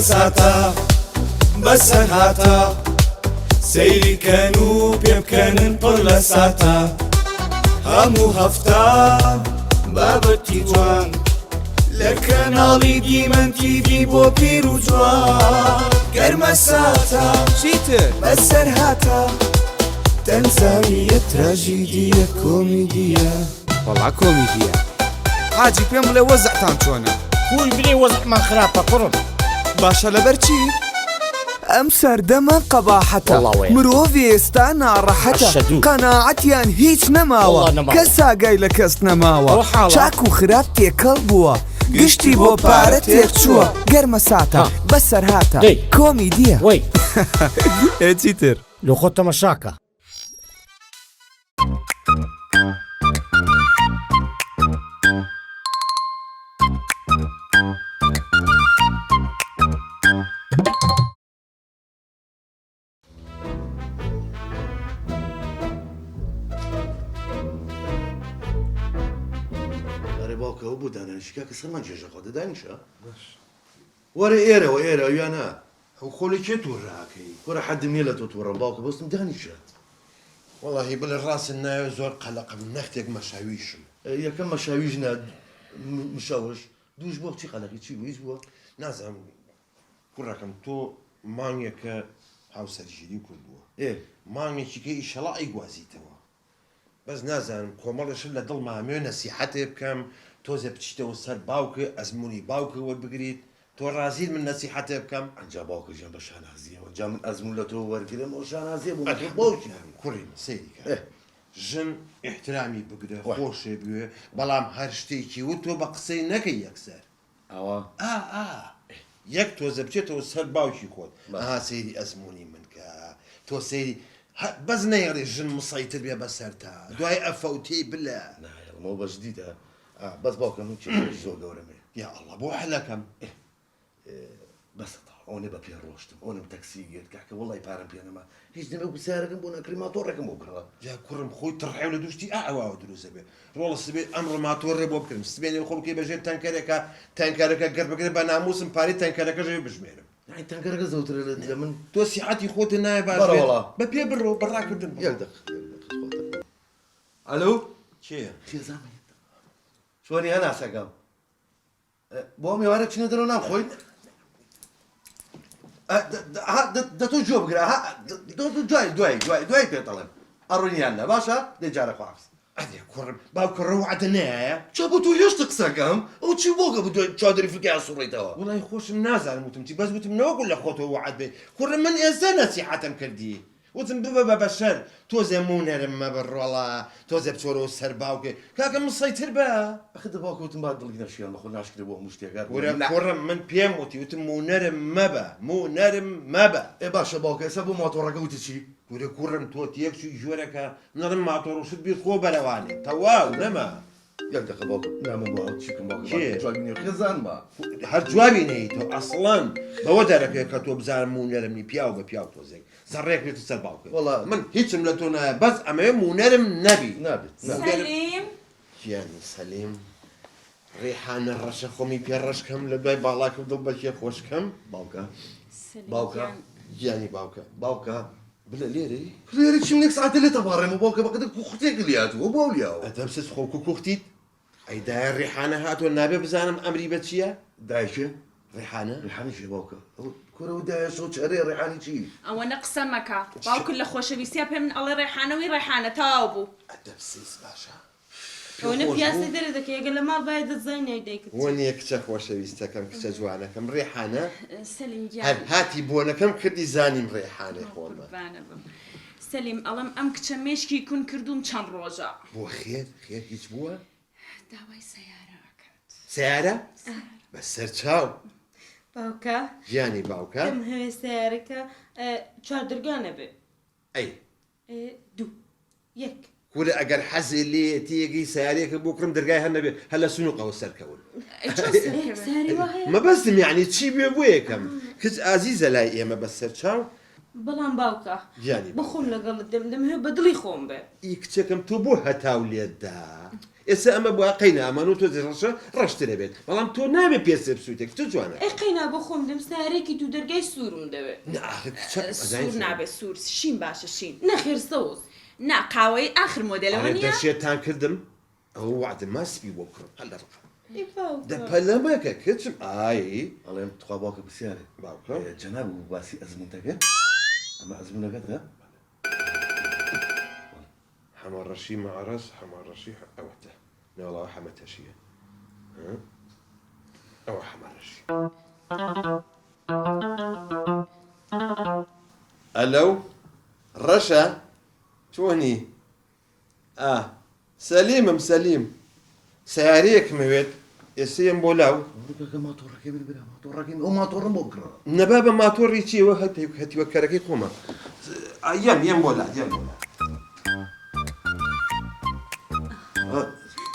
ساتا بەسەر هاتە سەیریکەن و پێبکەنن پڕ لە ساتە هەموو هەفتە بابەتی جوان لە کەناڵی دیمەن تیڤی بۆ پیر و جوان گەرمە ساتە چیتر؟ بەسەر هاتە تەنزانیە تراژیدیە کۆمیدیە وەڵا کۆمیدیە حاجی پێم بڵێ وەزعتان چۆنە؟ خوی برێ وەزعمان خراپە کوڕم باشە لەبەر چی؟ ئەم سەردەمە قەباحەتە وەڵاوێ. مرۆڤ ئێستا ناڕەحەتە عەشەدوو. قەناعەتیان هیچ نەماوە وەڵا نەماوە. کەس ئاگای لە کەس نەماوە ئەو حاڵە. چاک و خراپ تێکەڵ بووە گشتی بۆ پارە تێکچووە گەرمە ساتە ها. بەسەر هاتە دەی. کۆمیدیە وەی چیتر؟ لە خۆت تەماشاکە ئەرێ باوکەوە بوو دانانیشکە کە سەرمان جێژە خۆ دەدانیشە وەرە ئێرەوە ئێرە یانە ئەو خۆڵێکێ تووڕاکەی وەرە حەدم نیە لە تۆ تووڕم باوکە بەستم دانیشێت وەڵاهی بڵێ ڕاستن ناوێ زۆر قەلەقم نەختێک مەشاویشم یەکەم مەشاویژ نە مشەوش دووش بۆ چی قەلەقی چی بوو هیچ بووە نازانم کوڕەکەم تۆ مانگێکە هاوسەرگیری کردبووە ئێ مانگێکی کە ئیشەڵا ئەیگوازیتەوە بەس نازانم کۆمەڵەشت لە دڵ مامێ نەسیحەتێ بکەم تۆزێ بچیتەوە سەر باوکە ئەزمموی باوکە وەربگریت تۆ ڕازیر من نەسیحەتێ بکەم ئەنجا باوکە ژیان بە شانازیەوە جا من ئەزمون لە تۆ وەرگرم ئەو شانازیە بوو باوکی کوڕی سەیریکە ژن احترامی بگرە خۆشێ بوێ بەڵام هەر شتێکی و تۆ بە قسەی نەکەی یەکسەر ئەوە یەک تۆزە بچێتەوە سەر باوکی خۆت ئاها سەیری ئەزمموی من کە تۆ سەیری بەس نەیەڵێ ژن مسەیتر بێ بەسەر تا دوای ئەفەوتەی بلە نایڵمەوە بەش دیدە بەس باوکە من چ زۆر گەورەمێ یا ئەڵڵا بۆ هەلەکەم بەسە ئەوە بە پێ ڕۆشتم ئەوم تەکسی گرت کاکە وڵی پارەم پێنەما هیچ دەمە گوسارەکەم بۆ نەکری ماتۆڕێکم بۆ کڕەوە یا کوڕم خۆی تڕحێو لە دوشتی ئاواوە دروستە بێ ڕۆڵە سبێ ئەمڕۆ ماتۆڕێ بۆ بکرم سبێنێ خۆڵکی بەژێر تەنکەرێکە تەنکەرەکە گەر بگرێت بە ناموسم پاری تەنکەرەکە ژێ بژمێرم تەنگەرەکە زەوترە لە من تۆ سیحەتی خۆت نایە باش بە پێ بڕۆ بەڕاکردن یەک دەق ئەلو چێ خێزانە چۆنی هەناسەکەم بۆ میوارە چینە دەرەوە نام خۆیت دەتۆ جۆ بگرە دوای پێتەڵێم ئەڕوونیان نە باشە دەجارە خواحس ئەدێ کوڕم باوکە ڕەوعەتە نایە چا بۆ تۆ هێشتا قسەکەم ئەو چی بۆکە بۆ چادری فکیان سوڕیتەوە وڵی خۆشم نازانم وتم چی بەس وتم نەوەکو لە خۆتەوە وعد بێ کوڕم من ئێستا نەسیحەتم کردی وتم ببە بە بەشەر تۆزێ مونەرم مەبە ڕۆڵە تۆزێ بچۆرەوە سەر باوکێ کاکە من سەیتر بە ئەخدە باوکەوتم با دڵی نەشیان بەخۆ ناشکرێ بۆ هەموو شتێکات وەرە کوڕم من پێم وتی وتم مونەرم مەبە ئێ باشە باوکە ئێستا بۆ ماتۆڕەکە وتی چی وەرە کوڕم تۆ تێکچی ژۆرەکە نەڕم ماتۆڕ وشت بیر خۆ بەرەوانێ تەواو نەما یەک دەقە باوکە نامە بۆ ئەو چیکم چێ؟ باوکە خێزان بە هەر جوابی نەی تۆ ئەسڵەن بەوە دەرەکەی کە تۆ بزانم مونەرمی پیاو بە پیاو تۆزێک زەڕێک لێت سەر باوکە وەڵا من هیچم لە تۆ نایە بەس ئەمەیە مونەرم نەبی نابێت سەلیم گیانی سەلیم ڕێحانە ڕەشە خۆمی پێ ڕەشکەم لە دوای باڵاکە دڵ بەکێ خۆشکەم باوکە سەلیم باوکە گیان. گیانی باوکە باوکە بلە لێرەی لێرە چیم نێک ساعتە لێ تەبارڕێمە باوکە بەقەدە کوختێک لاتوە بۆ لیاوە ئەدەم سس خۆکو کوختیت ئەیدای ڕێحانە هاتووە نابێ بزانم ئەمری بە چییە دایشێ ڕێحانە ڕێحانیشێ باوکە کورەوە دایشەوە چارێ ڕێحانی چی ئەوە نە قسە مەکە باوکرد لە خۆشەویستیا پێ من ئەڵێ ڕێحانەوەی ڕێحانە تاوا بوو ئەدەم سس باشە ئەوە نە پیاسی دەرە دەکە ئەگە لە ماڵ باید دەزانای دایکت وە نییە کچە خۆشەویستەکەم کچە جوانەکەم ڕێحانە سەلیم هەر گیان هاتی بۆنەکەم کردی زانیم ڕێحانەی خۆمە قوربانە بم سەلیم ئەڵم ئەم کچە مێشکی کون کردوم چەند ڕۆژە بۆ خێر هیچ بووە داوای سەیارە ئەکات سیارە بەسەر چاو باوکە گیانی باوکە ئەم هەوێ سەیارەکە چاردرگانە بێ ئەی دوو یەک کورە ئەگەر حەزێ لێ تێگەی سیارەیەکە بۆ کڕم دەرگای هەر نەبێ هەر لە سنووقەوە سەرکەون ساری وایە مەبەستم یعنی چی بێ بۆ یەکەم کچ ئازیزە لای ئێمە بەسەر چاو بەڵام باوکە گیانی بەخۆم لەگەڵت دەم هەیە بە دڵی خۆم بێ ئی کچەکەم تۆ بۆ هەتاو لێتدا ئێستا ئەمە بووە قەینامان و تۆ ڕەشە ڕەشترە بێت بەڵام تۆ نابێت پێسە بسووتێک تو جوانە ئەی قەینا بۆ خۆم دەم سارێکی دوو دەرگای سوورم دەوێت سوور نابێت سوور شین باشە شین نەخێر سەوز نا قاوەی آخر مۆدلەوە نییە دەشێتان کردم ئەو وعدە ماسپی بۆ بکڕم هەل لە ڕقە دەپەلەمەکە کچم ئایی ئەڵێم تخوا باوکە پرسیارێ باوکە جەناب و باسی ئەزمونتەکە ئەمە ئەزمونەکەتە حەمەڕەشی مەعرەز حەمەڕەشی ئەوەتە ناوڵاوە حەمەتەشیە ئەوە حەمەڕەشی ئەلەو ڕەشە چۆنی سەلیمم سەلیم سیارەیەکمەوێت ئێسەیەم بۆ لاو بکە ماتۆڕەکەی برا ماتۆڕەکەی ئەو ماتۆڕم بۆ بکڕە نەبا بە ماتۆڕی چیەوە هەتیوە کەرەکەی خۆمە یەم بۆ لا یەم بۆ لا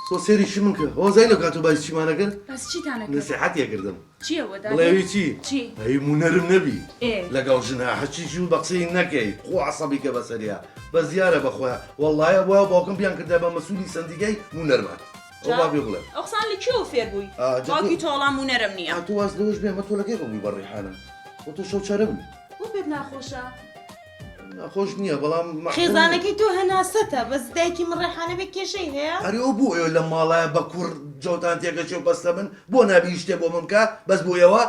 سۆ سێریشی من کە ئەوزای لە کات و باسی چیمانە کرد بەس چیتانە کرد نسیحەتیە کردم چیەوە بڵێوی چی چی هەی مونەرم نەبی ئێ لەگەڵ ژنە هەچیشی و بەقسەی نەکەی خۆ عەسەبی کە بەسەریا بە زیارە بەخۆیان وەڵڵایە وایە باوکم پیان کردە بە مەسوولی سندیگەی مونەرمان ئەو بابی بڵێ ئەو قسان لە کێوە فێر بووی باوکی تۆڵام مونەرم نییە تو واز لەوەش بێمە تۆ لەکەی ڕۆبووی بە ڕیحانە بۆ تۆ شەو چارە بووی بۆ پێت ناخۆشە خۆش نییە بەڵام خێزانەکەی تۆ هەناسەتە بەس دایکی من ڕێحانە بێ کێشەی هەیە هەری ئەو بوو ئێوە لە ماڵایە بە کوڕ جەوتان تێکەچێ و بەستە من بۆ نابی شتێ بۆ من بکە بەس بۆیەوە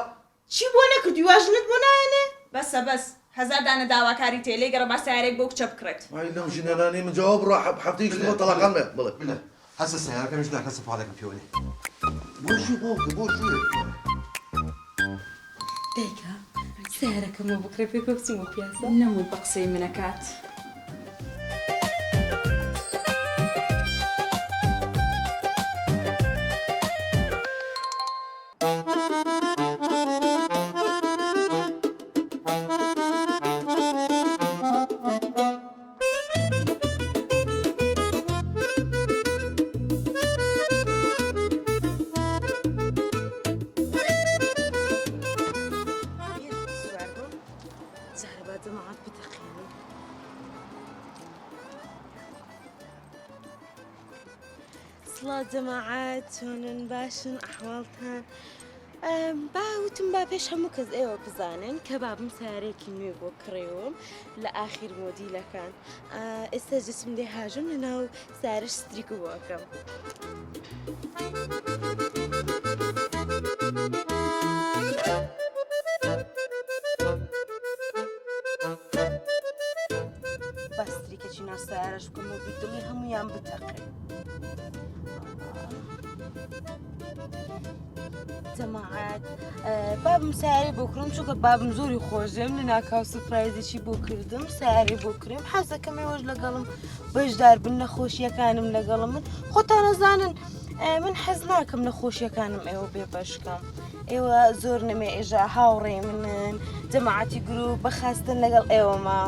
چی بۆ نەکردی واژنت بۆ نایەنێ بەسە بەس هەزار دانە داواکاری تێلێ گەڕە با سیارێک بۆ کچە بکرێت ئای لەم ژنەرانەی من جواب ڕۆ هەفتەیەکی بۆ تەڵاقان بێ بڵێ بلە هەسە سیارەکەمیش ناکە سەپادەکەم پێوەنێ بۆ ژوو باوکە بۆ ژوێ دایکە سیارەکەمەوە بکرێ پێ بچمە پیاسە نەمووی بە قسەی منەکات سڵات جەماعەت چۆنن باشن ئەحواڵتان باوتم با پێش هەموو کەس ئێوە بزانن کە بابم سارێکی نوێ بۆ کڕێوم لە ئاخیر مۆدیلەکان ئێستا جسم لێ هاژم لەناو سارش ستریک بۆکەم با ستریکێکی ناو سارەش بکەم و بیدڵی هەمویان بتەقێ جەماعەت بابم سیارەی بۆ کڕم چونکە بابم زۆری خۆشم لە ناکاو سوپرایزێکی بۆ کردم سیارەی بۆ کڕێم حەز دەکەم ئێوەش لەگەڵم بەشدار بن نەخۆشیەکانم لەگەڵم من خۆتان نەزانن من حەز ناکەم نەخۆشیەکانم ئێوە بێ بەشکەم ئێوە زۆر نەمێ ئێژە هاوڕێ منن جەماعەتی گروپ بەخاستن لەگەڵ ئێوەمە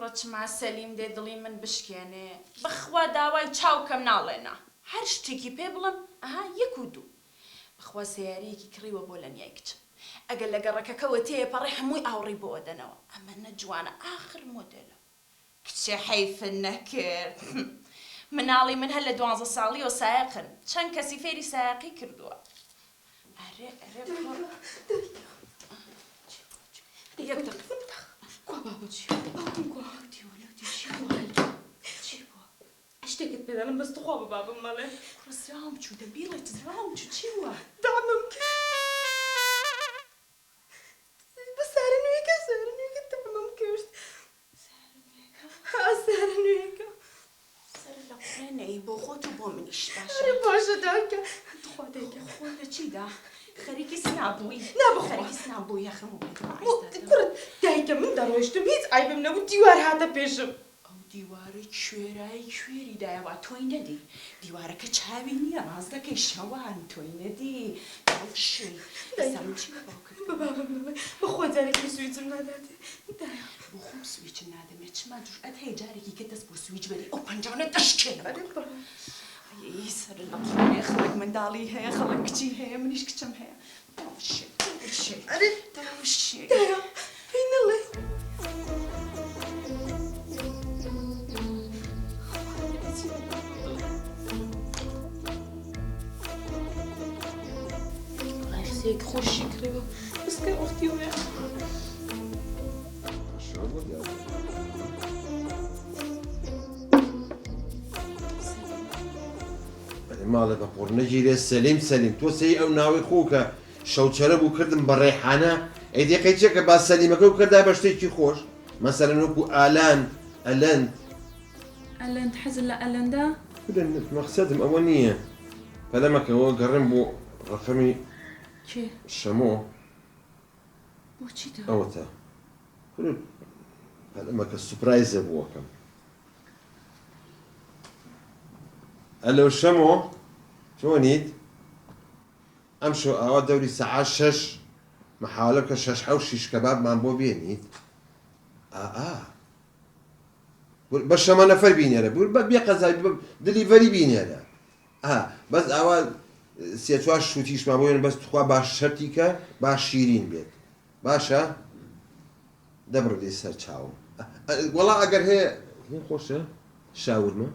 کوڕەچما سەلیم دێ دڵی من بشکێنێ بخوا داوای چاوکەم ناڵێنا هەر شتێکی پێ بڵم ئەها یەک و دوو بخوا سیارەیەکی کڕیوە بۆ لەنیای کچم ئەگەر لە گەڕەکەکەوە تێپەڕێ هەمووی ئاوڕی بۆ ئەدەنەوە ئەمە نەجوانە ئاخر مۆدێلە کچێ حەیفن نەکرد مناڵی من هەر لە 12 ساڵیەوە سایقن چەند کەسی فێری سایقی کردووە ئەرێ یەک دقیقە شتێکت پێدەڵم بەستخوا بە بابم مەڵێ کوڕسراوم چوو دەبیڵێت زراوم چوو چی وە دامم چیدا خەریکی سنابووی نابخۆ. خەریکی سنابووی یاخەمەوە کوڕ دایکە من دەڕۆشتم هیچ ئایبم نەبوو دیوار هاتە پێشم. ئەو دیوارە کوێرایی کوێری دایەوە تۆی نەدی دیوارەکە چاوی نییە ڕاز دەکەی شەوان تۆی نەدی شێ سەرم چی باوکرد بەخۆ جارێکی سویچم ناداتێ دایە بۆ خۆم سویچم نادەمێت چما جوشئەت هەیە جارێکی کە دەست بۆ سویچ بەری ئەو پەنجانە دەشکێنە سەر لە خۆێ خەڵک منداڵی هەیە خەڵک کچی هەیە منیش کچم هەیە دایە پێی نەڵێ. قسەیەک خۆشی کڕێوە بسکە وەختی وەیە. ماڵە بە قڕ نەگیرێ سەلیم تۆ سەی ئەو ناوی خۆکە شەوچەرە بوو کردم بە ڕێحانە ئەیدی قەیچێکە با سەلیمەکە و کردا بە شتێکی خۆش مەسەلەن وەکو ئەلەند ئەلەند حەزت لە ئەلەندە؟ مەقسەدم ئەوە نییە پەلەمەکەەوە گەڕم بۆ ڕەفەمی کێ؟ شەمۆ بۆچیتە؟ ئەوەتە پەلەمەکە سوپرایزە بووەکەم. ئەلۆ شەمۆ چۆنیت؟ ئەم شۆ ئاوا دەوری سەعات 6 مەحاولە بکە 6 حەوت شیش کەبابمان بۆ بێنیت. بە شەمە نەفەر بینێرە بە بێ قەزای دلیڤەری بینێرە. بەس ئاوا سێ چوار شوتیشمان بۆ بەس تخوا باش شەرتی کە باش شیرین بێت. باشە؟ دەبڕێ سەر چاوم. وەڵا ئەگەر هەیە خۆشە شاورمە؟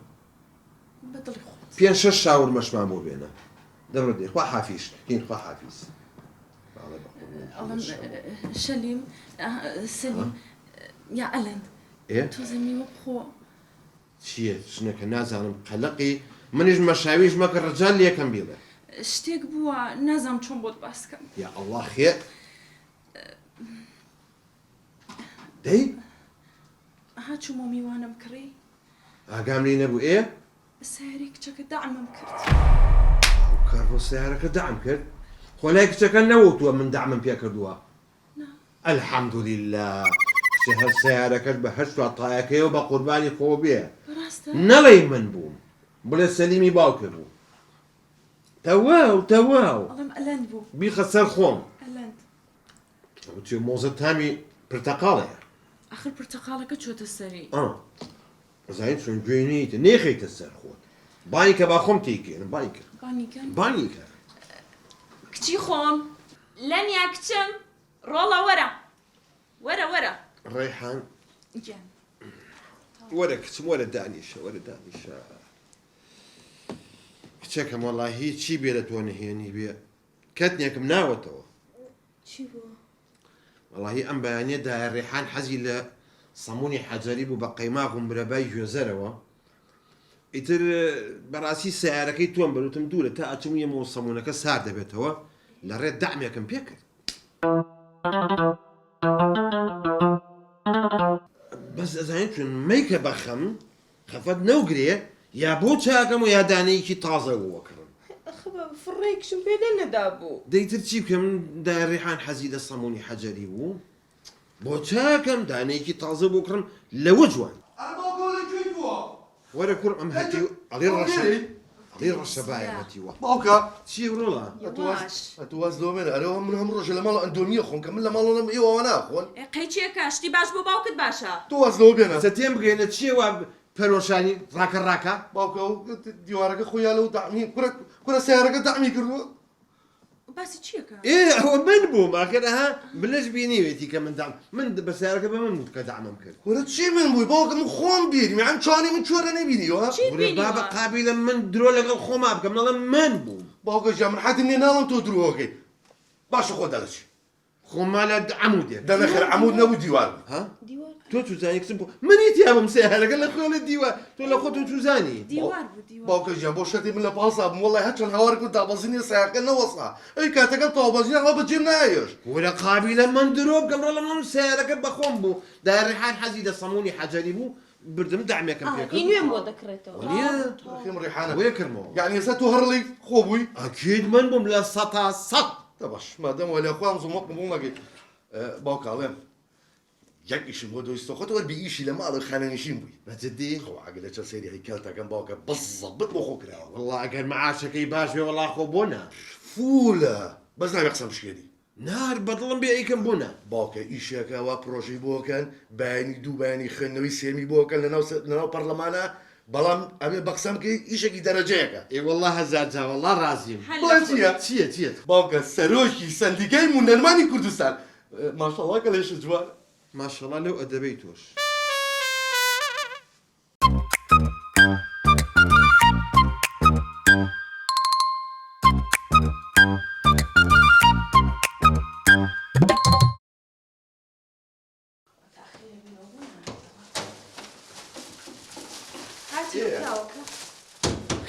بەدڵی خۆ 5-6 شاورمەشمان بۆ بێنە. دەبڕێ خوا حافیش هین خوا حافیز. شەلیم سەلیم یا ئەلەند تۆ زەمیوە بخۆ. چییە ژنەکە نازانم قەلەقی منیش مەشاویش مەکە ڕەجال لێکم بیڵێ. شتێک بووە نازانم چۆن بۆت باس بکەم. یا ئەڵڵا خێر دەی هاچوومە میوانم کڕی ئاگام لێ نەبوو ئێ ساری کچەکە داعمم کرد. کار بۆ سیارەکە دام کرد خۆلای کچەکە نەوتووە من دامم پێ کردووە. ئەلحەمدولیلا کچە هەر سیارەکەت بە هەشت تایەکەیەوە بە قوربانی خۆ بێ نەڵێ من بووم بڵێ سەلیمی باوکە بوو. تەواو ئەڵێم ئەلەند بوو بیخە سەر خۆم ئەلەند وتی مۆزە تامی پرتەقاڵەیە. ئاخر پرتەقاڵەکە چۆتە سەری. زین چون گوێنیتە نێخیتە سەر خۆت بانیکە با خۆم تێکێنم بانیکە کچی خۆم لەنیا کچم ڕۆڵە وەرە ڕێحان گیان وەرە کچم وەرە دانیشە کچەکەم وەڵاهی چی بێ لە تۆ نەهێنی بێ کەتنێکم ناوەتەوە. چی بوو؟ وەڵاهی ئەم بەیانیە دایە ڕێحان حەزی لە سەمونی حەجەری بوو بە قەیماغ و مرەبای گوێزەرەوە ئیتر بەڕاستی سیارەکەی تۆم بەروتم دوورە تا ئەچم یەمەوە سەمونەکە سار دەبێتەوە لە ڕێ دامێکم پێ کرد. بەس ئەزانین چون مەیکە بەخەم خەفەت نەوگرێ یا بۆ چاکەم و یادانەیەکی تازە وەکڕم. فڕێکشم پێدە نەدابوو. دەیتر چی بکەم دای ڕێحان حەزی لە سەمونی حەجەری بوو بۆ چاکەم دانەیەکی تازە بۆ کڕم لەوە جوان. وەرە کوڕ ئەم هەتی ئەڵێ ڕەشە باە هەتیوە باوکە چی ڕۆڵە ئەتواز لۆمێنە ئەرەوە من هەم ڕۆژە لە ماڵ ئەندۆمیە خۆن کە من لە ماڵەڵم ئێوە ناخۆن قەیچێکە شتی باش بۆ باوکت باشە تۆ واز لەوە بێنە سەتێم بگەینە چیەوە پەرۆشانی ڕاکە باوکە و دیوارەکە خۆیان لەو دامی کورە سیارەکە دامی کردووە باسی چیەکە؟ ئەوە من بووم ئاخرەها بلەش بینیوێتی کە من بە سیارەکە بە من کە دامم کرد. وەرە چی من بووی باوکە من خۆم بیری میان چانی من چۆرە نەبینیوە بابە قابلە من درۆ لەگەڵ خۆما بکەم نەڵێ من بووم. باوکە ژە من حەدم لێ ناڵم تۆ درۆکەی باشە خۆ دەڵەچی خۆما لە عەمودێک دەنەخێر عەمود نەبوو دیوار ها تۆ چوزانی کچم بوو منیت یابم سیارەکە لە خۆ لە دیوار تۆ لە خۆت چوزانی دیوار بوو باوکە ژیان بۆ شەتی من لە پاسا بووم وەڵای هەرچەند هاوارێک و دابەزینی سیارەکە نەوەسا ئەی کاتەکە تاوبەزینە هەڵا بەجێم نایەش وەرە قابلە من درۆ بکەم ڕەڵە من سیارەکە بەخۆم بوو دای ڕێحان حەزی لە سەمونی حەجەری بوو بردم دعمێکم پێ ئینوێم کرد بۆ دەکڕێتەوە نییە خێم ڕێحانە وێ کردمەوە یعنی ئێستا تۆ هەڕڵی خۆ بووی ئەکید من بووم لە 100 تا 100 باش مادەمەوە لە خوام زومەق بوو مەگەی باوکاڵێم یەک ئیشم بۆ دۆیستۆ خۆت وەربی ئیشی لە ماڵە خانەنشین بووی بەجددی خۆعاگە لە چە سێری هەیکەلتەکەم باوکە بەزەبت بۆ خۆ کراوە والله ئەگەر معاشەکەی باش بێ وەڵا خۆ بۆنە فولە بەس ناوێ قسەم شکێنی نار بەدڵم بێ ئەیکەم بوونە باوکە ئیشێکەوە پرۆژەی بۆکەن بەینی دوو بەینی خوێندنەوەی سێمی بۆکەن لەناو پەرلەمانە بەڵام ئەمێ بەقسەمکەی ئیشێکی دەرەجەیەکە ئێ والله هەزار جا والله رازیم چییە چیە باوکە سەرۆکی سندیکای موندەرمانی کوردستان ماشەڵڵا کە لێش جوان ماشەڵڵا لەو ئەدەبەی تۆش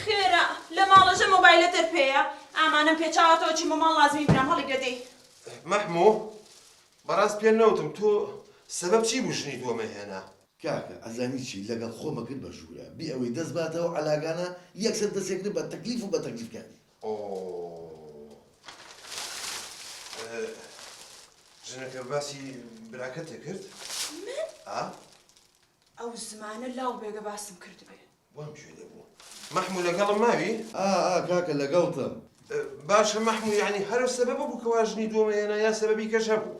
خێرە لە ماڵەژە مۆبایلەتر پێەیە ئامانم پێچاوەتەوە چی ماڵ لازمی برام هەڵی گەدەی مەحموو بەڕاست پێ نەوتم تۆ سەبەب چی بوو ژنی دووەمە هێنا کاکە ئەزانی چی لەگەڵ خۆمە کرد بە ژوورە بی ئەوەی دەست باتەوە عەلاگانە یەکسەر دەسێکرد بە تەکلیف و بە تەکلیفکاری ژنەکە باسی براکەتێ کرد ئەو زمانە لاو بێگە باسم کرد بێ وام شوێ دەبوو مەحموو لەگەڵم ماوی کاکە لەگەڵتم باشە مەحموو یعنی هەرو سەبەبە بوو کەوا ژنی دووەمە هێنا یا سەبەبی کەش هەبوو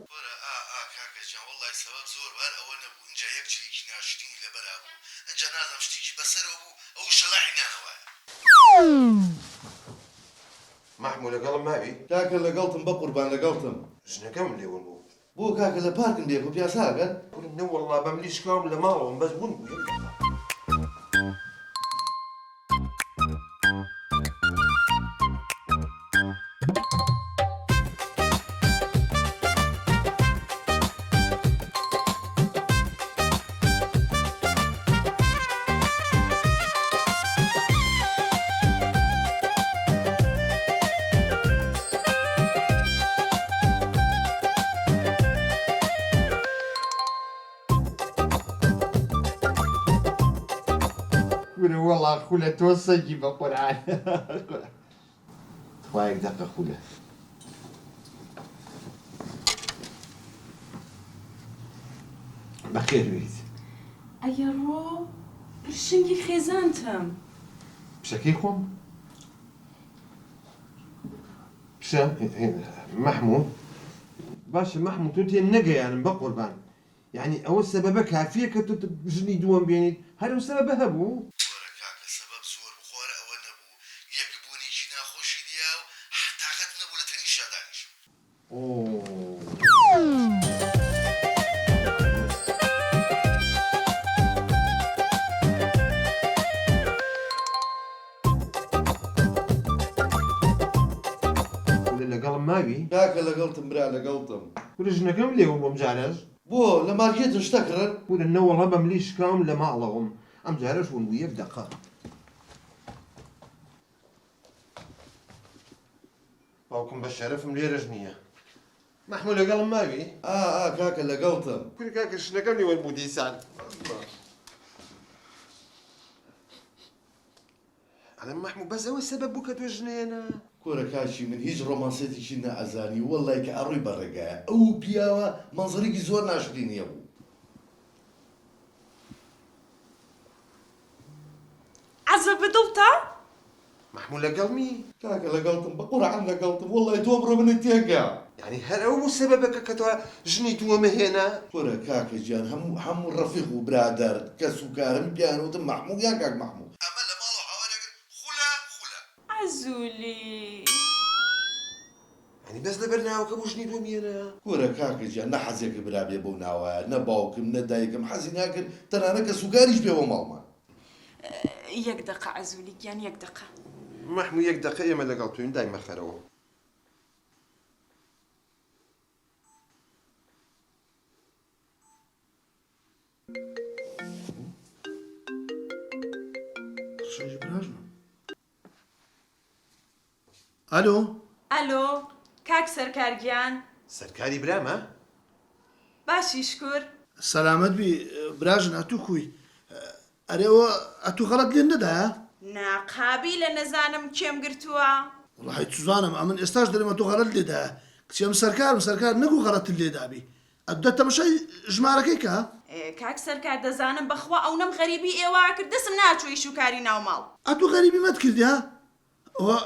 کاکە جان وەڵای سەبەب زۆر بار ئەوە نەبوو اینجا یەک چیکی ناشرینی لەبەرا بوو ئەنجا نازانم شتێکی بەسەرەوە بوو ئەو شەلاحی نانەوەیە مەحموو لەگەڵم ماوی کاکە لەگەڵتم بە قوربان لەگەڵتم ژنەکەم لێون بوو بۆ کاکە لە پارکن دێک و پیاساگەن نە وەڵڵا بەم لیشکاوم لە ماڵەوەم بەس بوون بوو والله خولة توسجي بقرآن خواهيك دقة خولة بخير بيت ئەگەڕۆ پرشنگی خێزانتم بشكي خوم بشا محمود باشا محمود تو تين نقا يعني بقربان يعني أول سبب كافية كتو تجني دوام بيني هذا سبب هبو کاکە سەبەب زۆر بخۆرە ئەوە نەبوو یەکبوونێکی ناخۆشی دیا و حتاقەت نەبوو لە تەنیشا دانیشم لەگەڵم ماوی کاکە لەگەڵتم برا لەگەڵتم ژنەکەم لێوم بۆم جارەش بۆ لە مارکێتن شتەکڕن بوونە نەوەڵە بەم لیشکام لە ماڵەوەم ئەم جارەش ون بوو یەک دەقە باوکم بە شەرەفم لێرەش نییە محموود لەگەڵم ماوی کاکە لەگەڵتم کوری کاکە شنەکەم لێوە بوو دیسان ئەڵێ محموود بەس ئەوە سەبەب بوو کە تۆ ژنێنە کۆرە کاچی من هیچ ڕۆمانسێتێکی نەئەزانی وەڵای کە ئەڕووی بەڕێگایە ئەو پیاوە مەنزەرێکی زۆر ناشرینیە بوو عەزە بدڵتە؟ محموود لەگەڵمی کاکە لەگەڵتم بە قورعان لەگەڵتم وەڵای تۆ بڕۆ منت تێگا یعنی هەر ئەو بوو سەبەبەکە کە تۆ ژنی دووەمە هێنا کۆرە کاکە گیان هەموو ڕەفیق و برادەر کەس و کارم پیانوتم محموود یان کاک محموود ئەمە لە ماڵەوە هاوارەگر خولە عەزوولی ینی بەس لەبەر ناوەکە بوو ژنی دووەم هێنا کۆرە کاکە گیان نە حەزێکە برابێ بەو ناوایە نە باوکم نە دایکم حەزی ناکرد تەنانە کە سوکاریش پێوە ماڵمان یەک دقە عەزوولی گیان یەک دقە محموود یەک دقە ئێمە لەگەڵ توین دایمە خەرەوە ئەلۆ ئەلۆ کاک سەرکارگیان سەرکاری برامە باشی شکر سەلامەت بی براژن هەتوو کوی ئەرێەوە ئەتو غەڵەت لێن نەدایە؟ ناقابی لە نەزانم کێم گرتووە. وڵی توزانم ئەمن ئێستاش دەرێمە تۆ غەڵەت لێدایە کچێم سەرکار نەگو غەڵەت لێدابی ئەدە تەمەشای ژمارەکەی کە؟ کاک سەرکار دەزانم بەخوا ئەو نەم غەریبی ئێوە کرد دەسم ناچووی شوکاری ناوماڵ. ئەتو غەریبی مەت کردیا؟ ئەوە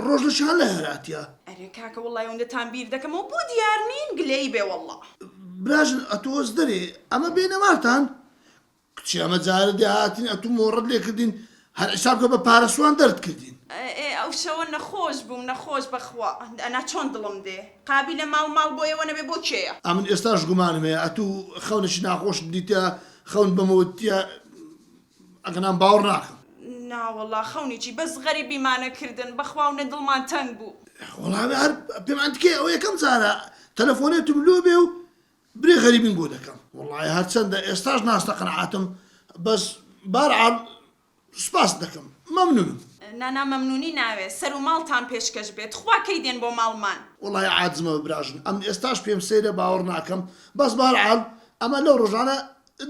ڕۆژ لە شان لە هێراتیە. ئەرێ کاکە وڵای ئەوەندەتان بیر دەکەمەوە بۆ دیار نین گلەی بێ وەڵڵا. براژن ئەتۆز دەرێ ئەمە بێنەماتان کچی ئەمە جارە دێهاتین ئەتو مۆڕەت لێ کردین هەر حساب کە بە پارەسوان دەرد کردین. ئەو شەوە نەخۆش بووم نەخۆش بەخوا ئەنا چۆن دڵم دێ قابی لە ماڵ بۆ ئێوە نەبێ بۆ کێیە؟ ئەمن ئێستاش گومانم هەیە ئەتو خەونەشی ناخۆش دیتە خەون بەمەوتیە ئەگەنام باوەڕ ناکەم. ناوەڵا خەونێکی بەس غەریبیمانەکردن بەخواونە دڵمان تەنگ بوو. وەڵامە هەر پێمان تکێ ئەو یەکەم جارە تەلەفۆنێتم لۆ بێ و برێ غەریبین بۆ دەکەم وەڵی هەرچەندە ئێستاش ناستە قەنەعاتم بەس بارعاڵ سوپاس دەکەم مەمنونم. نانا مەمنونی ناوێت سەر و ماڵتان پێشکەش بێت خوا کەی دێن بۆ ماڵمان. وڵی عاجزمەوە براژن ئەم ئێستاش پێم سەیرە باوەڕ ناکەم بەس بارعاڵ ئەمە لەو ڕۆژانە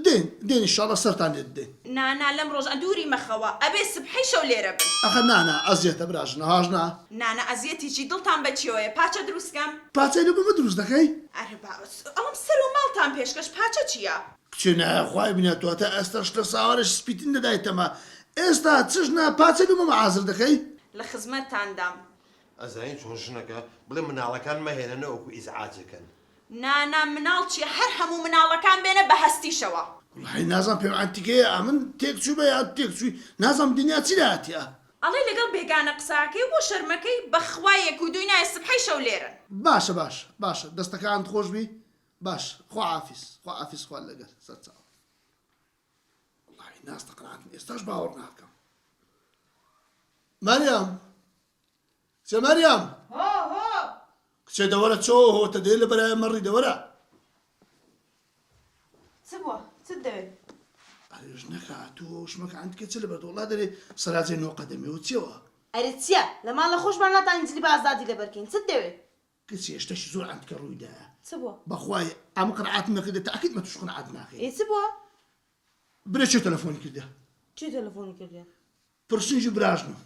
دێن ئینشاڵڵا سەرتان لێت دێن. نانا لەم ڕۆژ دووری مەخەوە ئەبێ سبحەی شەو لێرە بن. ئەخە نانا ئەزیێتە براژنە هاژنا. نانا ئەزیەتیی دڵتان بەچیۆیە پاچە دروستکەم؟ پاچەی لە بمە دروست دەکەی؟ ئەرە باوەس ئەڵم سەر و ماڵتان پێشکەش پاچە چییە؟ کچێ نایخوای بینێتەوە تا ئێستاش لە ساوارش سپیتین نەدایتەمە ئێستا چژنا پاچەی لە بمە عازر دەکەی؟ لە خزمەتتاندام. ئەزانین چۆن ژنەکە بڵێ مناڵەکان مەهێنەنە وەکو ئیزعاجەکەن. نانا مناڵ چیە هەر هەموو مناڵەکان بێنە بە هەستیشەوە. وڵی نازانم پێم ئەنتیکەیە من تێکچوو بە یا تێکچووی نازانم دنیا چی داهاتیە. ئەڵێ لەگەڵ بێگانە قساکەی بۆ شەرمەکەی بەخوا یەک و دوی نایە سبحەی شەو لێرن. باشە دەستەکان خۆش بی باش خوا عافیس خوا لەگەر سەرچاو. وڵی ناستە قەناعەتم ئێستاش باوەڕ ناکەم. مەریەم کچێ مەریەم کچێ دەوەرە چۆ هۆتە دێ لە بەرای مەڕی دەوەرە. چ بووە چت دەوێت؟ ئەرێژ نەکە تۆ شمەکە ئەنتیکە چ لە بەردەوڵا دەرێ سەراجێ نۆ قەدەمیەوە چێوە؟ ئەرێ چییە لە ماڵە خۆشمان ناتانجلی بە ئازادی لەبەرکەین چت دەوێت؟ کچی شتێکی زۆر ئەنتیکە ڕوویدایە. چ بووە؟ بەخوای ئەم قەنەعاتم نەکردە تاکید مە توش قەنەعات ناکەی. چ بووە؟ برێ چێ تەلەفۆنی کردە؟ چی تەلەفۆنی کردیان؟ پرسنجی براژنم.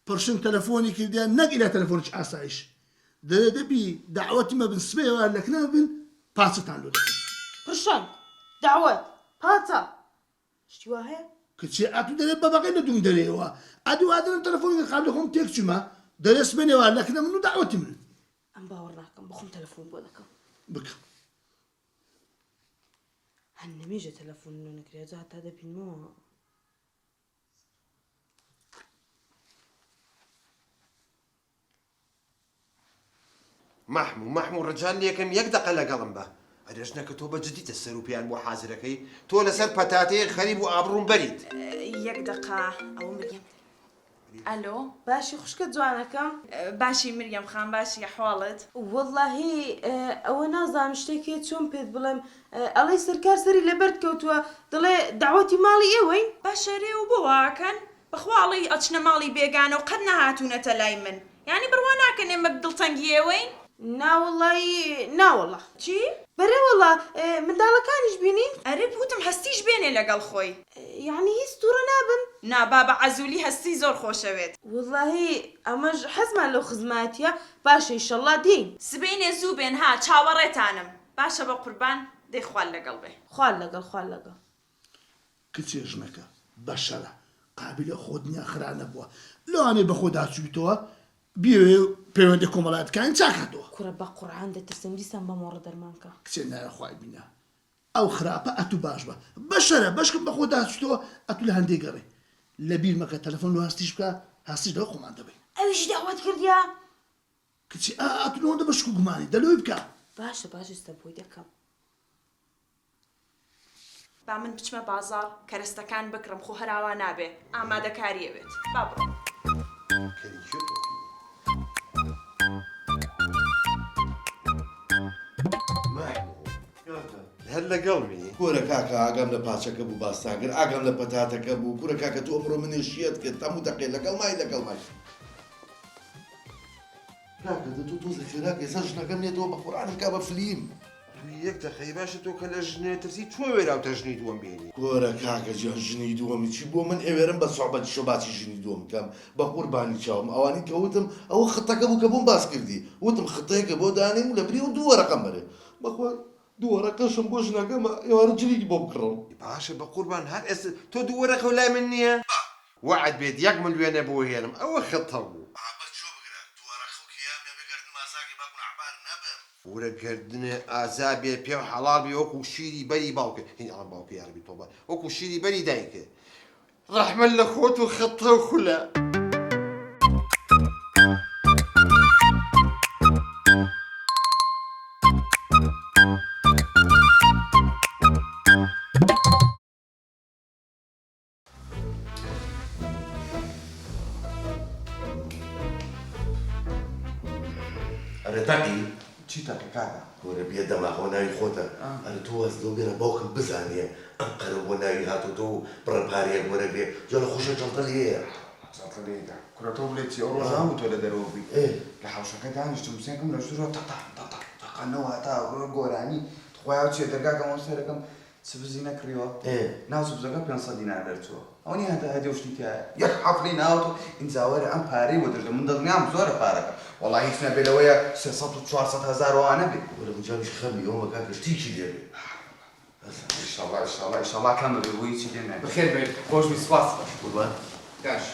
پرسنگ تەلەفۆنی کردیان نەک ئیلا تەلەفۆنیش ئاسایش دەرێ دەبی داوەتی مە بن سبەیەوە لەکنە بن پاچتان لۆ دەکەن. پرشنگ داوەت پاچە شتی وا هەیە؟ کچی ئەتو دەرێت بە بەقەی نەدوم دەرێەوە ئەدووادرم تەلەفۆنی قاب لە خۆم تێک چوومە دەرێ سبێنێوە لەکنە من و داوەتی من. ئەم باوەڕ ناکەم بخۆم تەلەفۆن بۆ دەکەم. بکەم. هەر نەمێژە تەلەفۆن لۆ نەکرێ جا هەتا دەبینەوە. محموو ڕجان یەکەم یەک دەقە لەگەڵم بە ئەرێژنەکە تۆ بە جدیتە سەر و پیان بۆ حازرەکەی تۆ لەسەر پەتاتەیە خەریب و ئابڕوون بەریت. یەک دقا ئەو مریەم. ئەلۆ باشی خوشکە جوانەکەم باشی مریەم خان باشی حواڵت؟ وەڵڵاهی ئەوە نازانم شتێکی چۆن پێت بڵێم ئەڵەی سەرکار سەری لەبەرد کەوتووە دەڵێ داوەتی ماڵی ئێوەین؟ باشەرێ و بۆ واکەن بەخواڵی ئەچنە ماڵی بێگانە و قەت نەهاتوونەتە لای من یعنی بڕوا ناکەن ئێمە دڵتەنگی ئێوەین؟ ناوەڵڵی چی؟ بەرێ وەڵا منداڵەکانیش بینین؟ ئەرێ بوتم هەستیش بێنێ لەگەڵ خۆی. یعنی هیچ تووڕە نابن؟ نابا بە عەزوولی هەستی زۆر خۆشەوێت. وەڵڵاهی ئەمەش حەزمان لەو خزماتیە باشە ئیشەڵڵا دین. سبەینێ زوو بێن ها چاوەڕێتانم باشە بە قوربان دەی خوال لەگەڵ بێ. خوال لەگەڵ. کچێ ژنەکە بەشەرە قابلە خۆ دنیا خرا نەبووە لەوانێ بە خۆ داچوویتەوە بێ پەیوەندی کۆمەڵایەتەکانی چاکاتەوە. کوڕە بە قورعان دەترسم دیسان بە مۆڕە دەرمانکە. کچێ نایەخوای بینە ئەو خراپە ئەتو باش بە بەشەرە بەشکم بە خۆ داچوویتەوە ئەتو لە هەندێک گەڕێ لە بیر مەکە تەلەفۆن و هەستیش بکە هەستیش لەوە خۆمان دەبین. ئەویش داوات کردیا؟ کچی ئەتو لەوەندە بەشک و گومانی دەلۆی بکە. باشە ئێستا بۆی دەکەم. با من بچمە بازار کەرەستەکان بکڕم خۆ هەراوا نابێ ئامادەکاریەوێت با بڕۆ. هەر لەگەڵمی کورە کاکە ئاگام لە پاچەکە بوو باستاگر ئاگام لە پەتاتەکە بوو کورە کاکە تۆ ئەمڕۆ منێشیەت کرد هەموو دەقێ لەگەڵ مای کاکە دە تۆ تۆزە خێراک ێستا ژنەکەم نێتەوە بە قورعانم کا بە فلیم یەک دەقەی باشە تۆ کە لە ژنێ ترسی چۆ وێراوتە ژنی دووەم بێنی گۆرە کاکە جان ژنی دووەمی چی بۆ من ئێوێرم بە سوحبەتی شۆباتی ژنی دووەم بکەم بە قوربانی چاوم ئەوانی کە وتم ئەوە خەتەکە بوو کە بۆم باس کردی وتم خەتەیەکە بۆ دانیم لە بری و دوو وەرەقەم بەرێ بەخوا دوو وەرەقەشم بۆ ژنەکەمە ئێوارە جلیگی بۆ بکڕم باشە بە قوربان هەر ئێستا تۆ دوو وەرەقە و لای من نییە وعد بێت 1 ملیۆنە بۆ هێنم ئەوە خەتە بوو وەرەگردنە ئازابێ پێ و حەڵال بێ وەکو شیری بەری باوکە هین ئەڵام باوکە یاربی تۆ بە وەکو شیری بەری دایکە ڕەحمەت لە خۆت و خەتە و خولە ئەرە تاقی چی تاقی کاکە؟ گۆرە بێ دەماخۆ ناوی خۆتە ئەرە تۆ هەست لەو بێنە باوکم بزانێ ئەم قەرە بۆ ناوی هاتوتۆ و بڕەپارەیەک وەرە بێ جا لە خۆشە جەڵتە لێیە جەڵتە لێیدا کوڕە تۆ بڵێ چی ئەو ڕۆژە هەموو تۆ لە دەرەوە بووی لە حەوشەکە دانیشتم حوسێنکەم لە ژوورەوە تەقانەوە هەتا گۆرانی خۆیاو چێ دەرگاکەم ئەو سەرەکەم سبزی نەکڕیەوە ناو سبزەکە 500 دینار دەرچووە ئەوەنی هەتا هەدێ شتی تایە یەک حەفڵی ناوت و ئینجاوەرە ئەم پارەی بۆ دەژە من دڵنیام زۆرە پارەکە وەڵی هیچ نەبێ لەوەیە 300 و 400 هەزار وانە بێ وەرە بجاویش خەمی ئەومە کاکە شتێکی لێبێ ئیشەڵڵا کەم بەبێ بۆ هیچی لێ نابێ بەخێر بێت خۆشبی سوپاس قوربان باش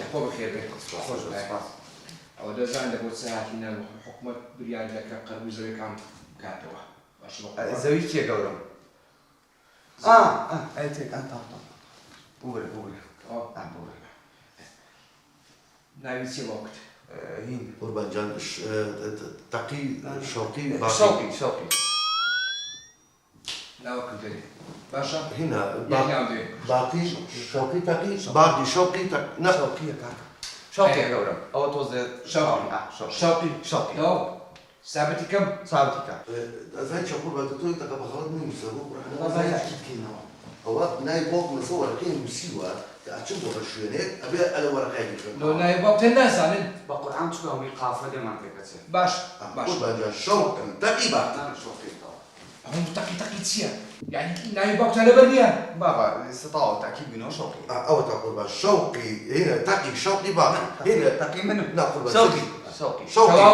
یاخۆ بەخێر بێت خۆش سوپاس ئەوە دەزان لە بۆ سەعاتینە حکومەت بریار دەکە قەرمی زەویەکان بکاتەوە باش زەوی چییە گەورم؟ ئەتێک بورە ناوی چی وەکت؟ هین قوربان جان تەقی شەوقی شەوقی ناوەکم دەری باشە؟ هینە یەکیان دوێ باقی شەوقی تەقی باقی شەوقی نە شەوقیە کاکە شەوقیە گەورم ئەوە تۆزێ شەوقی ئەو سابتی کەم سابتی کە ئەزای چە قوربان تۆی تەقە بەخەڵت نووسە بۆ ئەوە نای باوکم لەسەر وەرەقەی نووسیوە کە ئاچم بۆ بە شوێنێک ئەبێ ئەلە وەرەقای بکەم لۆ نای باوکتە نازانن بە قورئان چووە هەمووی قافە دێمان پێکەچێ باش قوربان جان شەوقم تەقی باقی هەموو تەقی چییە؟ یعنی ناوی باوکتە لەبەر نییە؟ بابا ستاوە تاکی بینەوە شەوقی ئەوە تا قوربان شەوقی هینە تەقی شەوقی باقی هینە تەقی منم نا قوربان شەوقی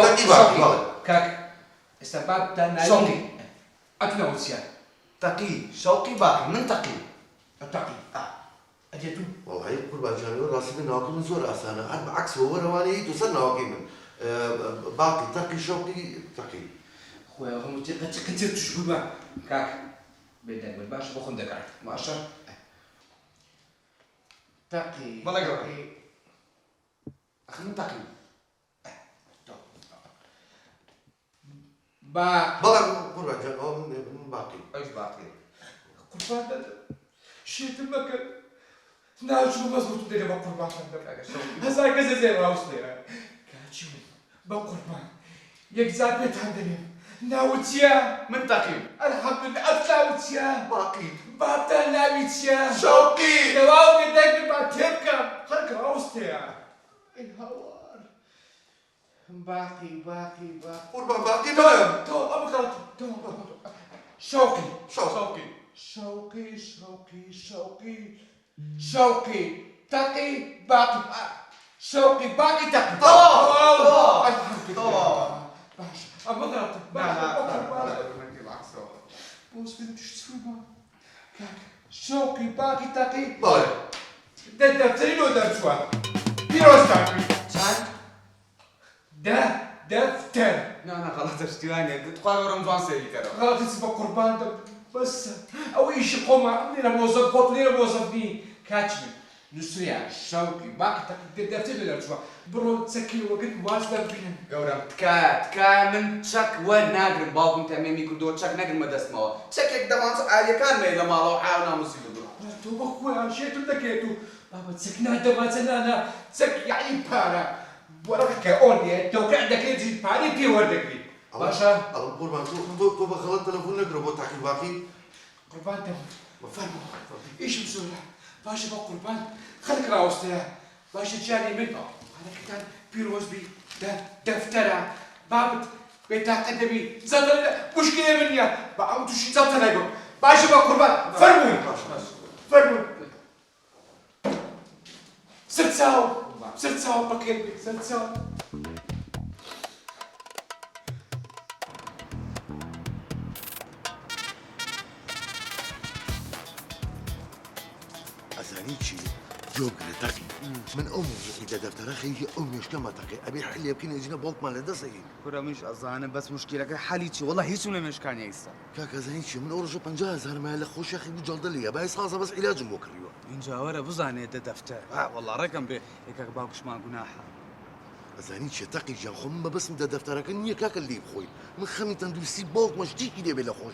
تەقی باقی کاک ئێستا بابتە ناوی ئەتونەوە چییە؟ تەقی شەوقی باقی من تەقی تەقی ئەجێتو والله قوربان جانەوە ڕاستی من ناوەکە من زۆر ئاسانە هەر بەعەکسەوە وەرەوانەیە تو سەر ناوەکەی من باقی تەقی شەوقی تەقی خۆیان هەموو چێت توش بووبە کاک بێدەنگت باش بۆ خۆم دەکات باشە؟ تەقی بەڵێ گەورە من تەقی بەڵێ قوربان جان ئەوە من باقی ئەوش باقی قوربان دەدە شێتم مەکرد ناوچوو مەزبوط دێنێ بە قوربانتان دەکە هەزار کەسە زێڕ هاوسێرە کاچی من بە قوربان یەک زار پێتان دەنێم ناوت چییە؟ من تەقیم ئەلحەمدوللا ئەت ناوت چییە؟ باقی بابتان ناوی چییە؟ شەوقی دەواو بێ دەنگت با تێ بکەم خەرکە هاوستەیە ئەی هاوار باقی قوربان باقی تۆ ئەم بکات تۆ شەوقی شەوقی تەقی باقی شەوقی باقی تەقی باش ئەمە دەڵێت بۆس بێت تشتووە شەوقی باقی تەقی بەڵێ دەفتەری لۆ دەرچووە پیرۆستاکەی چەند؟ دەفتەر نا غەڵەتە شتیوانێ خوا گەورەم جوان سێری کەرەوە غەڵەتیچ بە قوربان بەسە ئەوە ئیشی خۆمە لێرە مۆزەف خۆت لێرە مۆزەف نی کاچمن نووسریە شەوقی باقی تەقی دەفتەر لێ دەرچووە بڕۆ چەکی وەگرت واز دەبینن گەورەم تکا من چەک وەرناگرم باوکم تەمێمی کردەوە چەک نەگرمە دەستمەوە چەکێک دەمانچە ئاریەکان مێ لە ماڵەوە حاو ناموسی بگڕۆ تۆ بە خۆیان شێتم دەکرێت و بابە چەک نادەماچە نانا چەک یعنی پارە وەرەقەکە ئۆنێ تۆکە دەکرێتی پارەی پێ وەردەگری باشە ئەڵم قوربان تۆ بە غەڵەت تەلەفۆن نەکرە بۆ تاقی باقی قوربان فەرموو ئیشم زۆرە باشە بە قوربان خەڵک ڕاوەستەیە باشە جاری من پارەکەتان پیرۆز بی دەفتەرە بابت بتاع قدمي زاد مشكلة مني بعود شيء زاد تلاقوا باش بقى قربان فرمون ست ساعة بكلبي ست ساعة أزانيتشي جوك تقي من أم إذا دفتر أخي أمي كما تقي أبي حل يمكن يجينا بوك مال دسي كرة مش أظن بس مشكلة حاليتي والله هيك ولا مش كان يسا كاك أزانيتشي من أورجو بنجاز أنا ما لخوش أخي بجلد لي باي صاصة بس علاج موكريو إن جاورة بزاني دفتر والله رقم به هيك باوكش ما جناحة أزانيتشي تقي جان خم بس مدى دفترك إني كاك اللي بخوي من خمي تندوسي بوك مش تيجي لي بلا خوش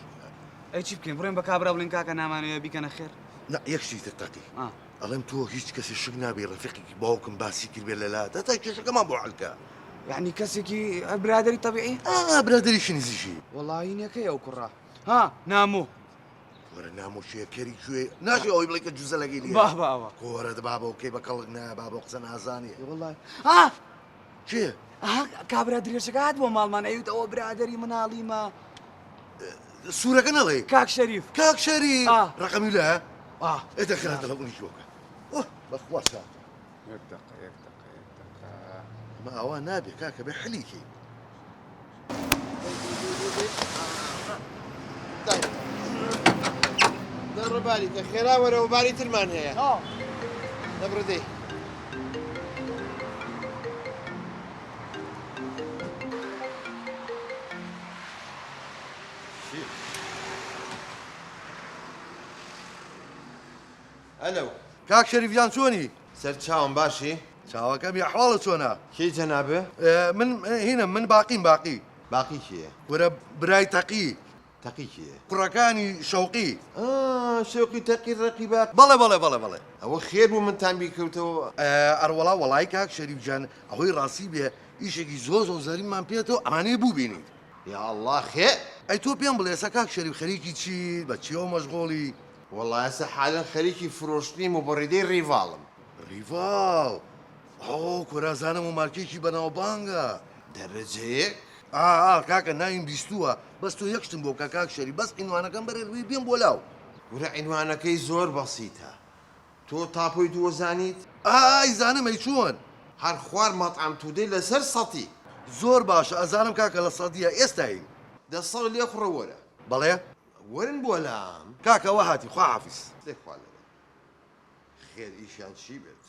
أي شيء بكين برين بكابرا ولين كاكا نامانو يبيك أنا خير لا يكشي تتقي ألم تو هيك كسي شقنا برفيقك باوكم باسيك البلا لا تتاكي كمان بوعلكا يعني كسيكي برادري طبيعي؟ برادري شنو شيء والله ينك يا وكرة ها نامو ورا نامو شيء كري شوي ناشي أو يبليك الجزء لقي لي بابا كورة بابا وكي بكلنا بابا قصنا هزاني والله شيء كابرادري شقاد ومال من أيوت أو برادري من عليما الصورة كنا لي كاك شريف رقمي لا ادخل هذا لو نشوفه بخوار ساعة يكتق ما هو نابي كاكا بحليكي دار بالي كخيرا ولو بالي تلمان هي نبردي الو كاك شريف جان شوني سرچاوم باشي شاوا كم أحواله شونا كي جنابه من هنا من باقي باقي كي ورا براي تقي كي قركاني شوقي شوقي تقي الرقيبات بلا هو خير من تنبي كوتو أرولا والله كاك شريف جان أهوي راسي به إيشي زوزو زريم من بيتو أماني بو بيني يا الله خير أي تو بيان بلا كاك شريف خريكي تشي بتشيو مشغولي والله هسه حالا خريكي فروشني مبردي ريفالم ريفال كورا زانم وماركيكي بناو بانغا درجيك كاكا نايم بيستوها بس تو يكشتم بو كاك شريف بس إنه أنا كان بري بيان بولاو ورا عنوانك زور بسيطة تو تابوي دو زانيت زانم أيشون هر خوار مطعم تودي لسر سطي زور باشا أزانم كاكا للصدية يستاهل ده صار لي أخرى ورا بلى ورن بولام كاكا وهاتي خو حافظ ليك ولا خير إيش عن شي بيت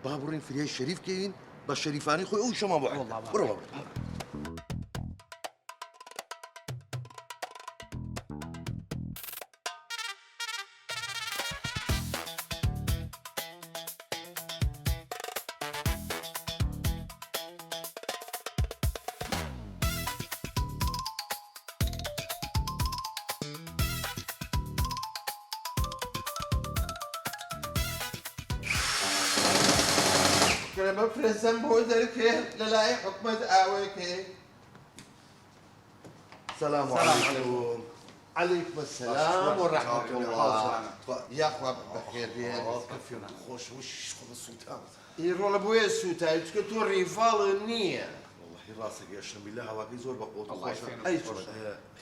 بابورين فريا الشريف كاين باش شريفاني خويا وش ما بوحد والله كلمة فرنسا بودرك للاي حكمة آويك السلام عليكم عليكم السلام ورحمة الله يا أخوة بخير كفينا خوش وش خذ السلطان يرول أبويا السوتا يتكتو ريفال النية والله راسك يا شرم بالله هواكي زور بقوت الله أي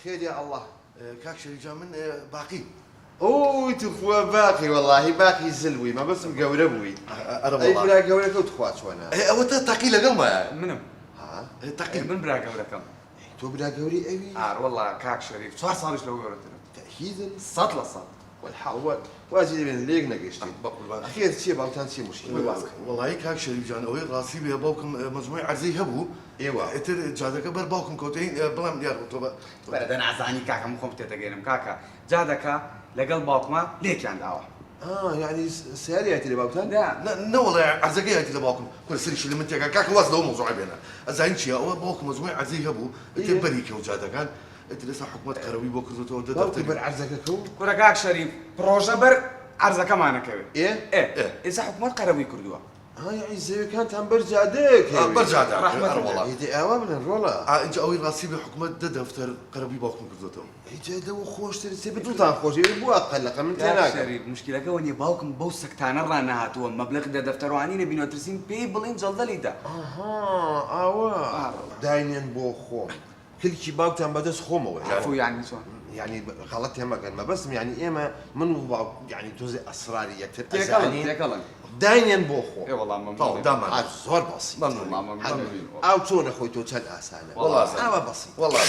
خير يا الله كاك شريف جا من باقي تخوى باقي والله باقي زلوي ما بس مقور ابوي انا اي والله بلا قولك وتخوات وانا او تقي لقمه منو؟ تقي من براك ولكم تو بلا قولي ايوي والله كاك شريف صار صارش لو يورتنا تأكيدا سطلة والحق واجي من ليك نقشتي خير شي باوتان شي مشكله والله كاك شريف جان اوي راسي بي باوكم مجموعه عزي هبو ايوا اتر جادك بر باوكم كوتين بلام ديار طوبه برد انا عزاني كاكا مخم تتقينم كاكا جادك لقل باوكما ليك عند دعوه يعني سيارياتي اللي باوتان لا والله عزقي هاتي لباوكم كل سريش اللي منتك كاك واسده موضوع بينا زين شي او باوكم مجموعه عزي هبو تبريك وجادك كان انت لسه حكومه قروي بوكزو تو باوكي بر عرزك كو كاك شريف بروجا بر عرزك معنا كوي ايه اذا حكومه قروي كردوا يعني زي كانت برجادك برجع رحمة الله. والله يدي اوا بن رولا انت اوي راسي بحكومه دفتر قربي باكم كذوتو يجي لو خوش ترسي بدو تان خوش يبو اقل من يا تناك شريف مشكلة كوني باوكم بوسك تانا رانا هاتوا مبلغ ده دفتروا عنينا بينو ترسين بي بلين جلدلي ده اها اوا داينين بو خوم كل شي باوتان بدس خومه عفوا يعني شو يعني غلطتها ما كان ما بس يعني ايما من باو يعني توزي اسراريه تيكلن داينين بو خوم اي والله ممنون طول دائما زور بسيط والله ممنون او تون اخويتو تشل اسانه والله اوا بسيط والله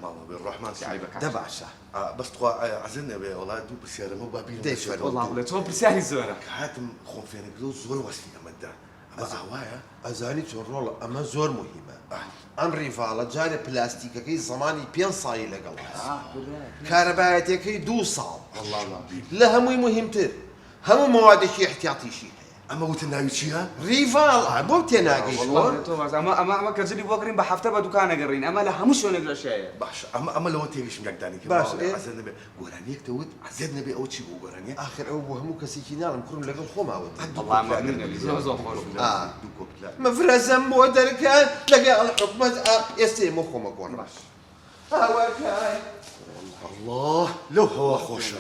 ماما بالرحمن سعيبك دبع شا بس تخوا عزلنا بيه والله دوب السيارة مو بابين ديفر والله ولا تو برسالي زورة هاتم خون فينا قلو زور وسفينا مدة هوايا ازاني ترولا اما زور مهمه ان ريفالا جاري بلاستيكي زماني بين صاي لقل كهربائيتي 2 صال الله الله لا همو مهمتر همو مواد شي احتياطي شي اما وتناوي شيها ريفالا بو تناقش والله تو بس اما كجلي بوكرين بحفته بدكان قرين اما لا همش شلون نقدر شيء باش اما لو انت مش مقداني باش إيه؟ عزلنا بيه قرانيك تود عزلنا بيه او شي بو قرانيك اخر او همو كسيكينا مكرم لقل خوما ود والله ما عندنا اللي زوز مفرزم بو دركان لقى الحكمه يستلموا خوما كون هوا كاي الله لو هو خوش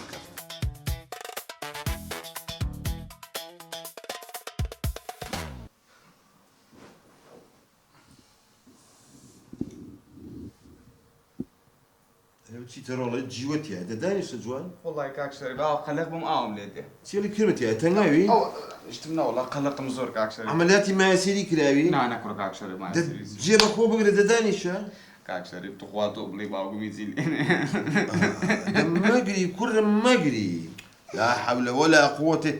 چی ترولا جیوتی هذا دانش جوان والله كاك شريف خليك بمقاوم ليدي سيلي كلمتي تناوي او اشتمنا والله قلقت مزور كاك شريف عملياتي ما يسيري كراوي نا انا كرو كاك شريف ما يصير جيبك هو بقرا دانش كاك شريف تخواتو بلي باو ميزيل مقري كل مقري لا حول ولا قوة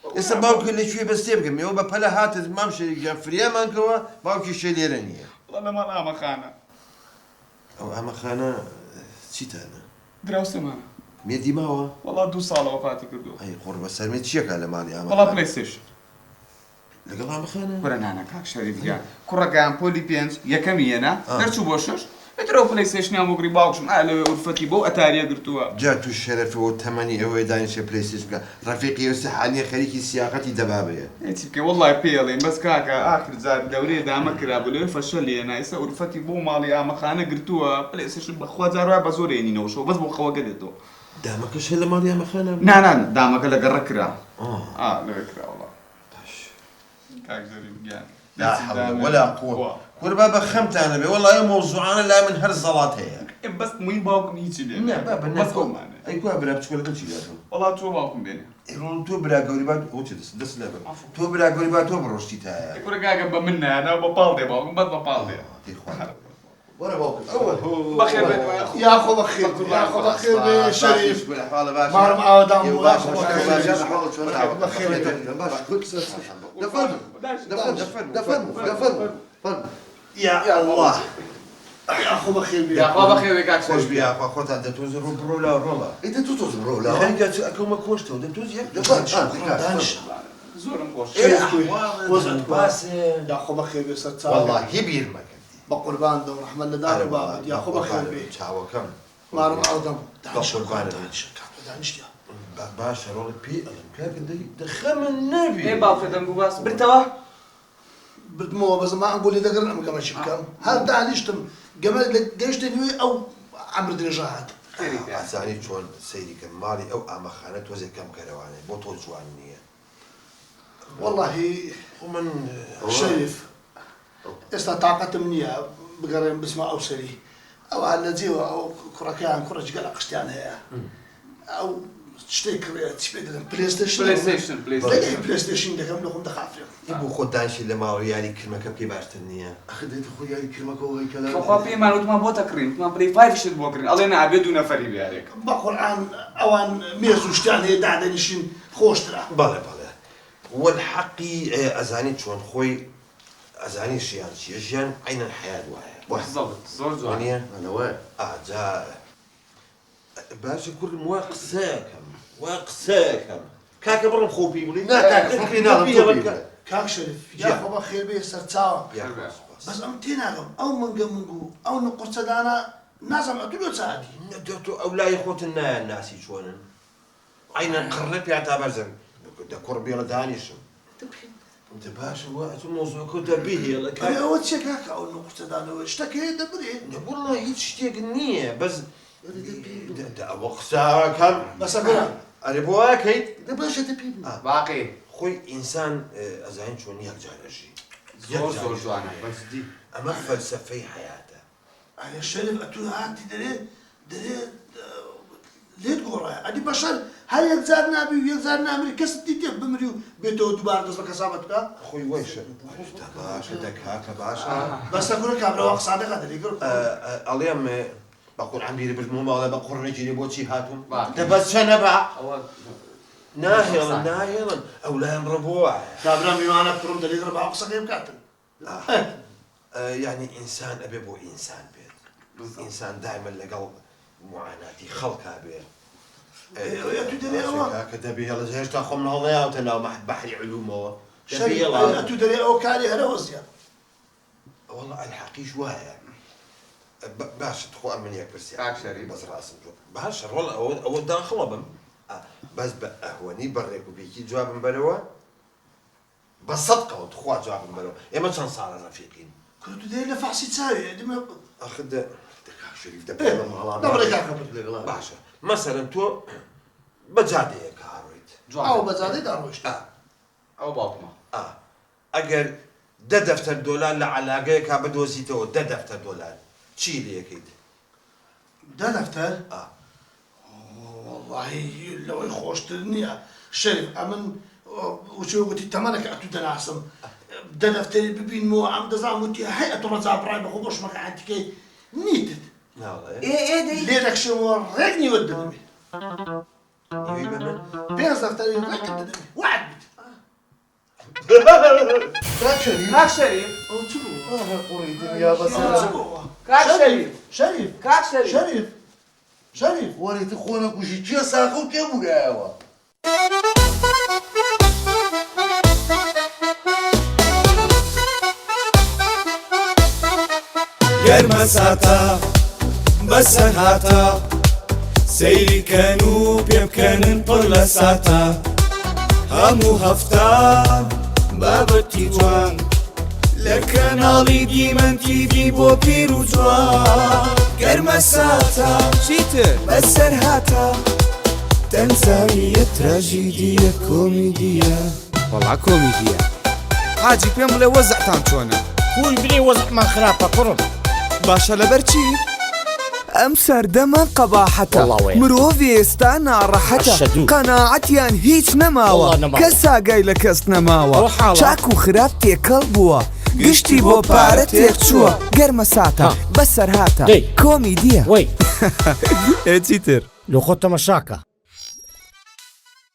إسا باوك اللي شوي بس تبقى ميوبا بلا هات ما مشي جافريا مانكوا باوك شي ليرانية والله ما انا خانه أو أما خانا شيت أنا دراوسه ما ميدي ماوا والله 2 صاله وفاتي كردو أي قرب سلمي تشيك على مالي أما والله بلاي ستيشن لقى أما خانا كورا انا كاك شريف يا كورا كان بولي بينز يا كمينا درتو بوشش اترو بلاي ستيشن يا مغري باوكش على ورفتي بو اتاريا قرتوها جاتو الشرف والثمانية أو دانش بلاي ستيشن رفيقي وسحاني خليكي سياقتي دبابية تبكي والله بيلين بس كاكا اخر زاد دوري دامك رابلو فشل لي انا يسا ورفتي بو مالي اما خانه قرتوها بلاي ستيشن بخوا زاروا بزوريني نوشو بس بو خوا قدتو دامك ايش هلا مالي أما خانا نا دامك لا قركرا آه لا قركرا والله كاك زريب جان لا حول ولا قوة وربابا خمت أنا بي والله يا موضوع أنا لا من هالزلات هي بس مين باوكم هيك لي لا بابا بس هم انا أي كوا برا بتقول قلت شيء والله تو باوكم بيني يقولون تو برا قولي بعد هو كذا دس لعبة تو برا قولي بعد تو بروشتي تاعي يقول كاكا بمنا انا ببالدي باوكم بس ببالدي وانا باوك بخير يا اخو بخير يا اخو بخير شريف بالحالة باشا ما عودام يا يا باشا اخو بخير يا الله يا اخو بخير يا اخو بخير كاك خوش شريف بيا أخو أخوات عندك توزر برولا رولا انت توتوز برو لا هاي جات أكو ما كوشتو ده توزي دانش زور مقوش بس يا اخو بخير بيصير والله يبير ما كنتي بقربان دور رحمن الله دار وبابد يا اخو بخير بي شاو كم ما رم عودام بقربان دانش يا باشا رول بي الامكان دخم النبي ايه باوك دنقو باس برتوا بدمو بس ما نقول اذا قرنا كما شبكم هل دانشتم قبل قيشت نوي او عمر درجات عزاني شلون سيدي كمالي او اما خانت وزي كم كرواني بوتو جوانية والله ومن شريف استطاقت مني بقرين بسمة او سري او على جيو او كركان كرج قلق اشتيان هي او تشتيك بلاي ستيشن بلاي ستيشن ده كم لكم دخافر يبو خود دانشي اللي ماو يعني كلمة كم كي باشتنية اخذت اخويا كلمه كوي كلام فخافي ما نوت ما بوتكرين ما بري فايف شد بوكرين الله انا عبيدو نفري بيارك بقول عن اوان ميسو اشتيان هي دعدا نشين خوش ترى بلا والحقي ازاني شلون خوي ازاني شيان عين الحياة واحد بالضبط زور زور انا وين جاء باشا كل واقساكم كاكا برم خوبي ولي لا كاك خوبي نعم كاك شريف يا خبا خير بي سرتاوا بس امتينا او من قمنقو او نقص دانا ناس ما تدو ساعتي دوتو او لا يخوتنا الناس شلون عين قرب يعتبر زين ده قربي لا دانيش انت باشا وقت الموضوع كنت به يلا ئەی ئەوە چێکاکە ئەو نقطەدانەوە شتەکەی دەبرێ والله هیچ شتێک نییە بەس ئەوە قساکەم بەسە برا ئەرێ بۆ واکەیت باشە دەپی باقی خۆی ئینسان ئەزانین چۆن یەکجارەژی زۆر جوانە بەسدی ئەمە فەلسەفەی حیاتە ئەێ شەرف ئەتو هاتی دەرێت لێت گۆڕایە ئەدی بەشەر هەر یەکجار نابی و یەکجار نامری کەست دیتێ بمری و بێتەوە دووبار دەست بە کەسابەت بکە خۆی وایشە باشە دەکاکە باشە بەستە گورە کابراوە قسادەکە دەریگەڕ ئەڵێم بە قورعان بیری بردمەوە ماڵە بە قوڕنەگیری بۆچی هاتووم دەبەست چەنە بە ناهێڵن ئەو لایەن ڕەبووە کابرا میوانە پڕم دەریگەڕ بە قسەکەی بکاتن یعنی ئینسان ئەبێ بۆ ئینسان بێت ئینسان دایمە لەگەڵ معاناتی خەڵکا بێت تو دەرێ ئەوە کە دەبێ هێڵە هێشتا خۆم هەڵەیاوتە ناو بەحری علومەوە تو دەرێ ئەو کاری هەرەوە زیاد والله الحقيش وهاي باش تخو من ياك برسي اكشري بس راسم جو باش والله او داخل بم بس بأهوني بريك وبيكي جواب مبلوى بس صدقه وتخو جواب مبلوى يا ما كان صار رفيقين كنت داير لفحصي تساوي ديما اخذ دكاك شريف دبر باشا مثلا تو بجادي كارويت او بزادي دارويش او باطمه اگر ده دفتر دولار لعلاقه کا بدوزیتەوە 10 دفتر دولار چی لەکەیت 10 دفتر والله لەوەی خۆشتر نییە شەریف ئەمن وچێ گوتی تەمەنەکە ئەتو دەناسم 10 دەفتەری ببینمەوە ئەم دەزانم وتی هەی ئەتۆ ڕەجابڕای بەخۆ بۆ شمەکەعاتیکەی نیتت لێ دەکشەوە ڕێک نیوەت دەبێ 5 دەفتەری ڕێکت دەبێ وعد كاك شريف او تشوف قوري دنيا بس كاك شريف شريف كاك شريف شريف وريت خونا وشي تشي ساقو كم وقاوا گەرمە ساتە بەسەر هاتە سەیری کەن و پێ بکەنن پڕ لە ساتە هەموو هەفتە بابەتی جوان لە کەناڵی دیمەن تیڤی بۆ پیر و جوان گەرمە ساتە چیتر بەسەر هاتە تەنزانیە تراژیدیە کۆمیدیە وەڵا کۆمیدیە حاجی پێم بڵێ وەزعتان چۆنە خوي بلي وزعمان خراپە کوڕم باشە لەبەر چی؟ ئەم سەردەمە قەباحەتە مرۆڤ ئێستا ناڕەحەتە قەناعەتیان هیچ نەماوە کەس ئاگای لە کەس نەماوە چاک و خراپ تێکەڵ بووە گشتی بۆ پارە تێک چووە گەرمە ساتە بەسەر هاتە کۆمیدیە وەی چیتر لۆ خۆ تەمەشاکە